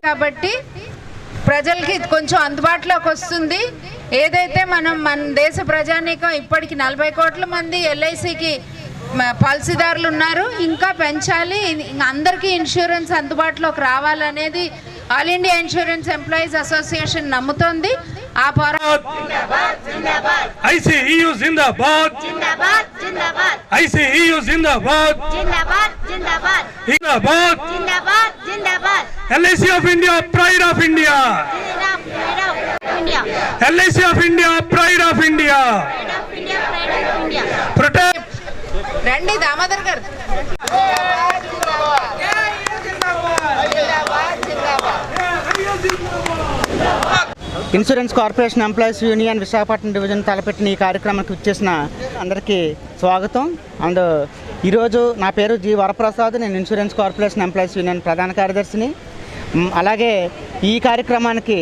కాబట్టి ప్రజలకి కొంచెం అందుబాటులోకి వస్తుంది. ఏదైతే మన దేశ ప్రజానీకం ఇప్పటికి 40 కోట్ల మంది ఎల్ఐసికి పాలసీదారులు ఉన్నారు, ఇంకా పెంచాలి, అందరికీ ఇన్సూరెన్స్ అందుబాటులోకి రావాలనేది all India insurance employees association నమ్ముతోంది. ఆ ICEU జిందాబాద్, ICEU జిందాబాద్, LIC of India, pride of India, LIC of India, pride of India. రండి దామోదర్ గారు. Insurance corporation employees union Visakhapatnam division తలపెట్టిన ఈ కార్యక్రమానికి వచ్చేసిన అందరికీ స్వాగతం. అండ్ ఈరోజు నా పేరు జి వరప్రసాద్, నేను ఇన్సూరెన్స్ కార్పొరేషన్ ఎంప్లాయీస్ యూనియన్ ప్రధాన కార్యదర్శిని. అలాగే ఈ కార్యక్రమానికి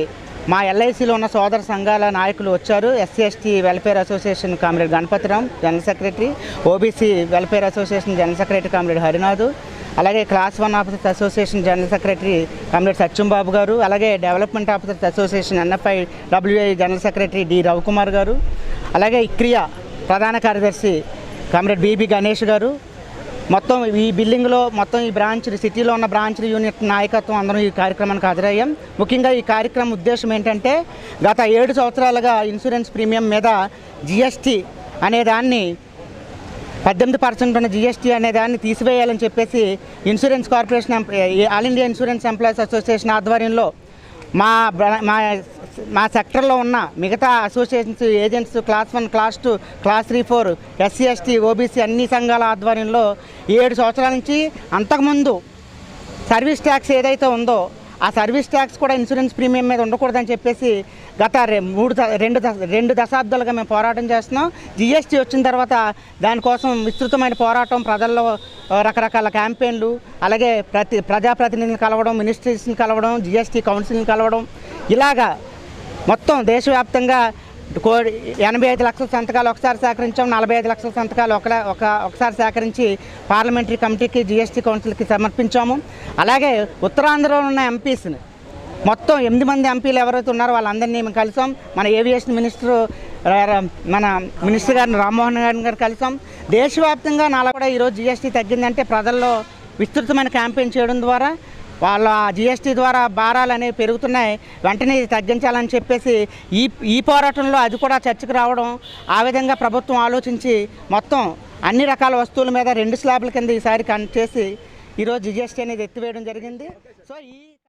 మా ఎల్ఐసిలో ఉన్న సోదర సంఘాల నాయకులు వచ్చారు. SC/ST welfare association comrade Ganapathiram general secretary, OBC welfare association general secretary comrade Harinath, అలాగే class 1 officers association general secretary comrade Satyambabu గారు, అలాగే development officers association NFI-WI general secretary D Ravikumar గారు, అలాగే ఇక్రియా ప్రధాన కార్యదర్శి కామ్రేడ్ BB గణేష్ గారు. మొత్తం ఈ బిల్డింగ్లో మొత్తం ఈ బ్రాంచ్ సిటీలో ఉన్న బ్రాంచ్ యూనిట్ నాయకత్వం అందరం ఈ కార్యక్రమానికి హాజరయ్యాం. ముఖ్యంగా ఈ కార్యక్రమం ఉద్దేశం ఏంటంటే గత 7 సంవత్సరాలుగా ఇన్సూరెన్స్ ప్రీమియం మీద GST అనేదాన్ని 18% ఉన్న GST అనేదాన్ని తీసివేయాలని చెప్పేసి insurance corporation all India insurance employees association ఆధ్వర్యంలో మా సెక్టర్లో ఉన్న మిగతా associations, agents, class 1, class 2, class 3, 4, SC/ST, OBC అన్ని సంఘాల ఆధ్వర్యంలో 7 సంవత్సరాల నుంచి అంతకుముందు సర్వీస్ ట్యాక్స్ ఏదైతే ఉందో ఆ సర్వీస్ ట్యాక్స్ కూడా ఇన్సూరెన్స్ ప్రీమియం మీద ఉండకూడదని చెప్పేసి గత 2 దశాబ్దాలుగా మేము పోరాటం చేస్తున్నాం. GST వచ్చిన తర్వాత దానికోసం విస్తృతమైన పోరాటం, ప్రజల్లో రకరకాల క్యాంపెయిన్లు, అలాగే ప్రజాప్రతినిధులను కలవడం, మినిస్ట్రీస్ని కలవడం, GST కౌన్సిల్ని కలవడం, ఇలాగా మొత్తం దేశవ్యాప్తంగా 85 లక్షల సంతకాలు ఒకసారి సేకరించాం. 45 లక్షల సంతకాలు ఒకసారి సేకరించి పార్లమెంటరీ కమిటీకి, GST కౌన్సిల్కి సమర్పించాము. అలాగే ఉత్తరాంధ్రలో ఉన్న ఎంపీస్ని మొత్తం 8 మంది ఎంపీలు ఎవరైతే ఉన్నారో వాళ్ళందరినీ మేము కలిసాం. మన ఏవియేషన్ మినిస్టర్ గారిని రామ్మోహన్ గారు కలిసాం. దేశవ్యాప్తంగా కూడా ఈరోజు GST తగ్గిందంటే ప్రజల్లో విస్తృతమైన క్యాంపెయిన్ చేయడం ద్వారా వాళ్ళ GST ద్వారా భారాలు అనేవి పెరుగుతున్నాయి, వెంటనే తగ్గించాలని చెప్పేసి ఈ పోరాటంలో అది కూడా చర్చకు రావడం, ఆ విధంగా ప్రభుత్వం ఆలోచించి మొత్తం అన్ని రకాల వస్తువుల మీద 2 స్లాబ్ల కింద ఈసారి చేసి ఈరోజు GST అనేది ఎత్తివేయడం జరిగింది. సో